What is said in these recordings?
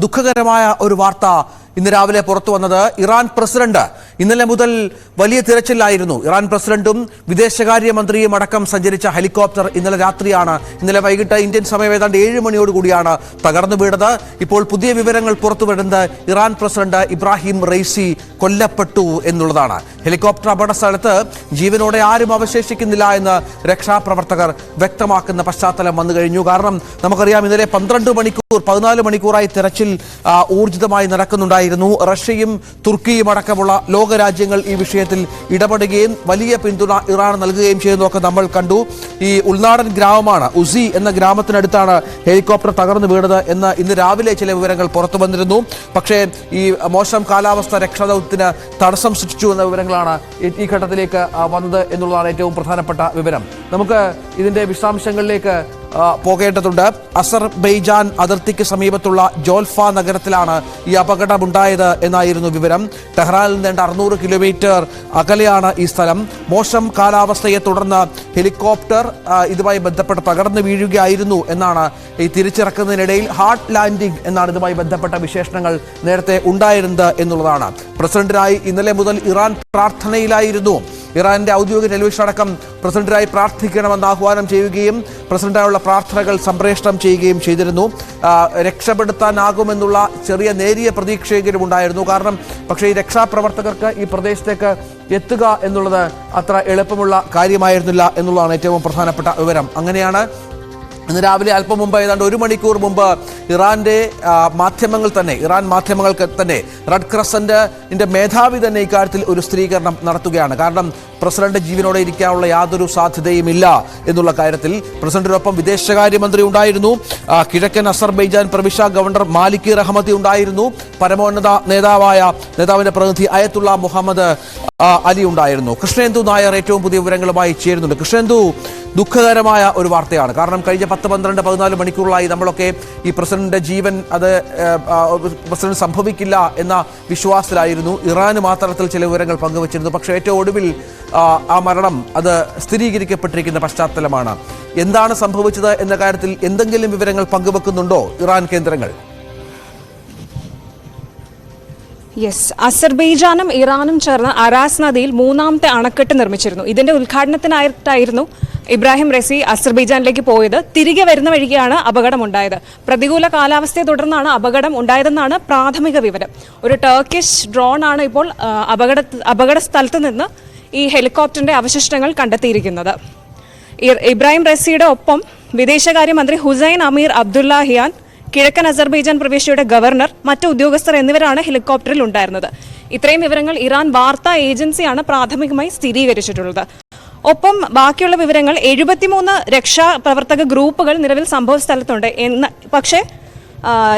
ദുഃഖകരമായ ഒരു വാർത്ത ഇന്ന് രാവിലെ പുറത്തു വന്നത്. ഇറാൻ പ്രസിഡന്റ് ഇന്നലെ മുതൽ വലിയ തിരച്ചിലായിരുന്നു. ഇറാൻ പ്രസിഡന്റും വിദേശകാര്യമന്ത്രിയും അടക്കം സഞ്ചരിച്ച ഹെലികോപ്റ്റർ ഇന്നലെ വൈകിട്ട് ഇന്ത്യൻ സമയം ഏതാണ്ട് 7 മണിയോടുകൂടിയാണ് തകർന്നു വീണത്. ഇപ്പോൾ പുതിയ വിവരങ്ങൾ പുറത്തു വരുന്നത് ഇറാൻ പ്രസിഡന്റ് ഇബ്രാഹിം റൈസി കൊല്ലപ്പെട്ടു എന്നുള്ളതാണ്. ഹെലികോപ്റ്റർ അപകട സ്ഥലത്ത് ജീവനോടെ ആരും അവശേഷിക്കുന്നില്ല എന്ന് രക്ഷാപ്രവർത്തകർ വ്യക്തമാക്കുന്ന പശ്ചാത്തലം വന്നു കഴിഞ്ഞു. കാരണം നമുക്കറിയാം, ഇന്നലെ 14 മണിക്കൂറായി തെരച്ചിൽ ഊർജിതമായി നടക്കുന്നുണ്ടായിരുന്നു. റഷ്യയും തുർക്കിയും അടക്കമുള്ള ലോകരാജ്യങ്ങൾ ഈ വിഷയത്തിൽ ഇടപെടുകയും വലിയ പിന്തുണ ഇറാൻ നൽകുകയും ചെയ്യുന്നതൊക്കെ നമ്മൾ കണ്ടു. ഈ ഉൾനാടൻ ഗ്രാമമാണ് ഉസി എന്ന ഗ്രാമത്തിനടുത്താണ് ഹെലികോപ്റ്റർ തകർന്നു വീണത് എന്ന് ഇന്ന് രാവിലെ ചില വിവരങ്ങൾ പുറത്തു വന്നിരുന്നു. പക്ഷേ ഈ മോശം കാലാവസ്ഥ രക്ഷാദൗത്യത്തിന് തടസ്സം സൃഷ്ടിച്ചു എന്ന വിവരങ്ങളാണ് ഈ ഘട്ടത്തിലേക്ക് വന്നത് എന്നുള്ളതാണ് ഏറ്റവും പ്രധാനപ്പെട്ട വിവരം. നമുക്ക് ഇതിന്റെ വിശദാംശങ്ങളിലേക്ക് പോകേണ്ടതുണ്ട്. അസർബൈജാൻ അതിർത്തിക്ക് സമീപത്തുള്ള ജോൽഫ നഗരത്തിലാണ് ഈ അപകടമുണ്ടായത് എന്നായിരുന്നു വിവരം. ടെഹ്റാനിൽ നിന്ന് 600 കിലോമീറ്റർ അകലെയാണ് ഈ സ്ഥലം. മോശം കാലാവസ്ഥയെ തുടർന്ന് ഹെലികോപ്റ്റർ ഇതുമായി ബന്ധപ്പെട്ട് തകർന്നു വീഴുകയായിരുന്നു എന്നാണ് ഈ തിരിച്ചിറക്കുന്നതിനിടയിൽ ഹാർഡ് ലാൻഡിംഗ് എന്നാണ് ഇതുമായി ബന്ധപ്പെട്ട വിശേഷണങ്ങൾ നേരത്തെ ഉണ്ടായിരുന്നത് എന്നുള്ളതാണ്. പ്രസിഡന്റിനായി ഇന്നലെ മുതൽ ഇറാൻ പ്രാർത്ഥനയിലായിരുന്നു. ഇറാന്റെ ഔദ്യോഗിക ടെലിവിഷൻ അടക്കം പ്രസിഡന്റിനായി പ്രാർത്ഥിക്കണമെന്ന് ആഹ്വാനം ചെയ്യുകയും പ്രസിഡന്റിനായുള്ള പ്രാർത്ഥനകൾ സംപ്രേഷണം ചെയ്യുകയും ചെയ്തിരുന്നു. രക്ഷപ്പെടുത്താനാകുമെന്നുള്ള ചെറിയ നേരിയ പ്രതീക്ഷയെങ്കിലും ഉണ്ടായിരുന്നു. പക്ഷേ ഈ രക്ഷാപ്രവർത്തകർക്ക് ഈ പ്രദേശത്തേക്ക് എത്തുക എന്നുള്ളത് അത്ര എളുപ്പമുള്ള കാര്യമായിരുന്നില്ല എന്നുള്ളതാണ് ഏറ്റവും പ്രധാനപ്പെട്ട വിവരം. അങ്ങനെയാണ് ഇന്ന് രാവിലെ അല്പം മുമ്പ് ഏതാണ്ട് 1 മണിക്കൂർ മുമ്പ് ഇറാൻ മാധ്യമങ്ങൾക്ക് തന്നെ റെഡ് ക്രസന്റിന്റെ മേധാവി തന്നെ ഇക്കാര്യത്തിൽ ഒരു സ്ഥിരീകരണം നടത്തുകയാണ്. കാരണം പ്രസിഡന്റ് ജീവനോടെ ഇരിക്കാനുള്ള യാതൊരു സാധ്യതയുമില്ല എന്നുള്ള കാര്യത്തിൽ പ്രസിഡന്റിനൊപ്പം വിദേശകാര്യമന്ത്രി ഉണ്ടായിരുന്നു. കിഴക്കൻ അസർബൈജാൻ പ്രവിശ്യ ഗവർണർ മാലിക് റഹ്മത്തി ഉണ്ടായിരുന്നു. പരമോന്നത നേതാവിന്റെ പ്രതിനിധി അയത്തുള്ള മുഹമ്മദ് അലി ഉണ്ടായിരുന്നു. കൃഷ്ണേന്ദു നായർ ഏറ്റവും പുതിയ വിവരങ്ങളുമായി ചേരുന്നുണ്ട്. കൃഷ്ണേന്ദു, ദുഃഖകരമായ ഒരു വാർത്തയാണ്. കാരണം കഴിഞ്ഞ 10, 12, 14 മണിക്കൂറിലായി നമ്മളൊക്കെ ഈ പ്രസിഡന്റിന്റെ ജീവൻ പ്രസിഡന്റ് സംഭവിക്കില്ല എന്ന വിശ്വാസത്തിലായിരുന്നു. ഇറാനും ആ തരത്തിൽ ചില വിവരങ്ങൾ പങ്കുവച്ചിരുന്നു. പക്ഷേ ഏറ്റവും ഒടുവിൽ ആ മരണം അത് സ്ഥിരീകരിക്കപ്പെട്ടിരിക്കുന്ന പശ്ചാത്തലമാണ്. എന്താണ് സംഭവിച്ചത് എന്ന കാര്യത്തിൽ എന്തെങ്കിലും വിവരങ്ങൾ പങ്കുവെക്കുന്നുണ്ടോ ഇറാൻ കേന്ദ്രങ്ങൾ? അസർബൈജാനും ഇറാനും ചേർന്ന് അറാസ് നദിയിൽ 3ാമത്തെ അണക്കെട്ട് നിർമ്മിച്ചിരുന്നു. ഇതിന്റെ ഉദ്ഘാടനത്തിനായിട്ടായിരുന്നു ഇബ്രാഹിം റൈസി അസർബൈജാനിലേക്ക് പോയത്. തിരികെ വരുന്ന വഴിക്കാണ് അപകടമുണ്ടായത്. പ്രതികൂല കാലാവസ്ഥയെ തുടർന്നാണ് അപകടം ഉണ്ടായതെന്നാണ് പ്രാഥമിക വിവരം. ഒരു ടർക്കിഷ് ഡ്രോൺ ആണ് ഇപ്പോൾ അപകട സ്ഥലത്ത് നിന്ന് ഈ ഹെലികോപ്റ്ററിന്റെ അവശിഷ്ടങ്ങൾ കണ്ടെത്തിയിരിക്കുന്നത്. ഇബ്രാഹിം റൈസിയുടെ ഒപ്പം വിദേശകാര്യമന്ത്രി ഹുസൈൻ അമീർ അബ്ദുല്ലാഹിയാൻ, കിഴക്കൻ അസർബൈജാൻ പ്രവിശ്യയുടെ ഗവർണർ, മറ്റു ഉദ്യോഗസ്ഥർ എന്നിവരാണ് ഹെലികോപ്റ്ററിൽ ഉണ്ടായിരുന്നത്. ഇത്രയും വിവരങ്ങൾ ഇറാൻ വാർത്താ ഏജൻസിയാണ് പ്രാഥമികമായി സ്ഥിരീകരിച്ചിട്ടുള്ളത്. ഒപ്പം ബാക്കിയുള്ള വിവരങ്ങൾ 73 രക്ഷാപ്രവർത്തക ഗ്രൂപ്പുകൾ നിലവിൽ സംഭവ സ്ഥലത്തുണ്ട്. പക്ഷേ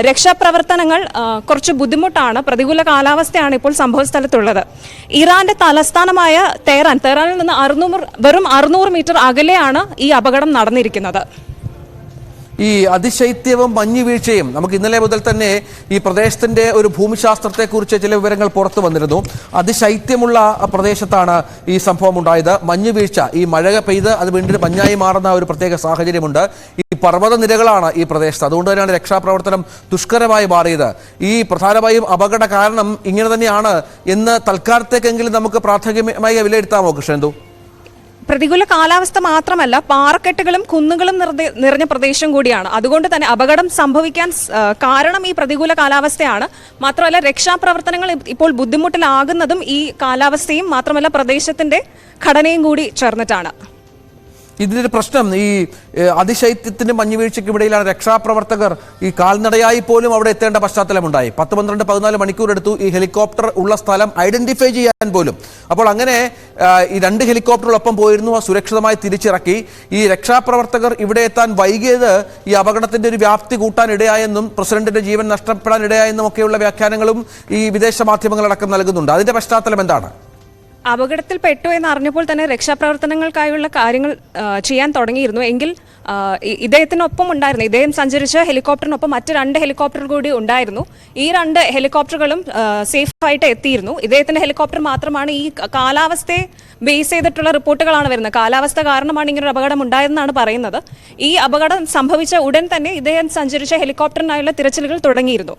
രക്ഷാപ്രവർത്തനങ്ങൾ കുറച്ച് ബുദ്ധിമുട്ടാണ്. പ്രതികൂല കാലാവസ്ഥയാണ് ഇപ്പോൾ സംഭവ സ്ഥലത്തുള്ളത്. ഇറാന്റെ തലസ്ഥാനമായ തെഹ്റാനിൽ നിന്ന് വെറും 600 മീറ്റർ അകലെയാണ് ഈ അപകടം നടന്നിരിക്കുന്നത്. ഈ അതിശൈത്യവും മഞ്ഞുവീഴ്ചയും നമുക്ക് ഇന്നലെ മുതൽ തന്നെ ഈ പ്രദേശത്തിന്റെ ഒരു ഭൂമിശാസ്ത്രത്തെക്കുറിച്ച് ചില വിവരങ്ങൾ പുറത്തു വന്നിരുന്നു. അതിശൈത്യമുള്ള പ്രദേശത്താണ് ഈ സംഭവം ഉണ്ടായത്. മഞ്ഞുവീഴ്ച, ഈ മഴ പെയ്ത് അത് വീണ്ടും മഞ്ഞായി മാറുന്ന ഒരു പ്രത്യേക സാഹചര്യമുണ്ട്. ഈ പർവ്വത നിരകളാണ് ഈ പ്രദേശത്ത്. അതുകൊണ്ട് തന്നെയാണ് രക്ഷാപ്രവർത്തനം ദുഷ്കരമായി മാറിയത്. ഈ പ്രധാനമായും അപകട കാരണം ഇങ്ങനെ തന്നെയാണ് എന്ന് തൽക്കാലത്തേക്കെങ്കിലും നമുക്ക് പ്രാഥമികമായി വിലയിരുത്താമോ കൃഷ്ണേന്ദു? പ്രതികൂല കാലാവസ്ഥ മാത്രമല്ല, പാറക്കെട്ടുകളും കുന്നുകളും നിറഞ്ഞ പ്രദേശം കൂടിയാണ്. അതുകൊണ്ട് തന്നെ അപകടം സംഭവിക്കാൻ കാരണം ഈ പ്രതികൂല കാലാവസ്ഥയാണ്. മാത്രമല്ല, രക്ഷാപ്രവർത്തനങ്ങൾ ഇപ്പോൾ ബുദ്ധിമുട്ടിലാകുന്നതും ഈ കാലാവസ്ഥയും മാത്രമല്ല പ്രദേശത്തിന്റെ ഘടനയും കൂടി ചേർന്നിട്ടാണ്. ഇതിന്റെ പ്രശ്നം ഈ അതിശൈത്യത്തിനും മഞ്ഞുവീഴ്ചയ്ക്കും ഇടയിലാണ് രക്ഷാപ്രവർത്തകർ ഈ കാൽനടയായി പോലും അവിടെ എത്തേണ്ട പശ്ചാത്തലമുണ്ടായി. 10, 12, 14 മണിക്കൂർ എടുത്തു ഈ ഹെലികോപ്റ്റർ ഉള്ള സ്ഥലം ഐഡന്റിഫൈ ചെയ്യാൻ പോലും. അപ്പോൾ അങ്ങനെ ഈ 2 ഹെലികോപ്റ്ററുകളൊപ്പം പോയിരുന്നു. സുരക്ഷിതമായി തിരിച്ചിറക്കി. ഈ രക്ഷാപ്രവർത്തകർ ഇവിടെ എത്താൻ വൈകിയത് ഈ അപകടത്തിന്റെ ഒരു വ്യാപ്തി കൂട്ടാൻ ഇടയായെന്നും പ്രസിഡന്റിന്റെ ജീവൻ നഷ്ടപ്പെടാൻ ഇടയായെന്നും ഒക്കെയുള്ള വ്യാഖ്യാനങ്ങളും ഈ വിദേശ മാധ്യമങ്ങളടക്കം നൽകുന്നുണ്ട്. അതിന്റെ പശ്ചാത്തലം എന്താണ്? അപകടത്തിൽ പെട്ടു എന്ന് അറിഞ്ഞപ്പോൾ തന്നെ രക്ഷാപ്രവർത്തനങ്ങൾക്കായുള്ള കാര്യങ്ങൾ ചെയ്യാൻ തുടങ്ങിയിരുന്നു. എങ്കിൽ ഇദ്ദേഹത്തിനൊപ്പം ഉണ്ടായിരുന്നു, ഇദ്ദേഹം സഞ്ചരിച്ച ഹെലികോപ്റ്ററിനൊപ്പം മറ്റ് 2 ഹെലികോപ്റ്റർ കൂടി ഉണ്ടായിരുന്നു. ഈ 2 ഹെലികോപ്റ്ററുകളും സേഫായിട്ട് എത്തിയിരുന്നു. ഇദ്ദേഹത്തിന്റെ ഹെലികോപ്റ്റർ മാത്രമാണ് ഈ കാലാവസ്ഥയെ ബേസ് ചെയ്തിട്ടുള്ള റിപ്പോർട്ടുകളാണ് വരുന്നത്. കാലാവസ്ഥ കാരണമാണ് ഇങ്ങനെ ഒരു അപകടം ഉണ്ടായതെന്നാണ് പറയുന്നത്. ഈ അപകടം സംഭവിച്ച ഉടൻ തന്നെ ഇദ്ദേഹം സഞ്ചരിച്ച ഹെലികോപ്റ്ററിനായുള്ള തിരച്ചിലുകൾ തുടങ്ങിയിരുന്നു.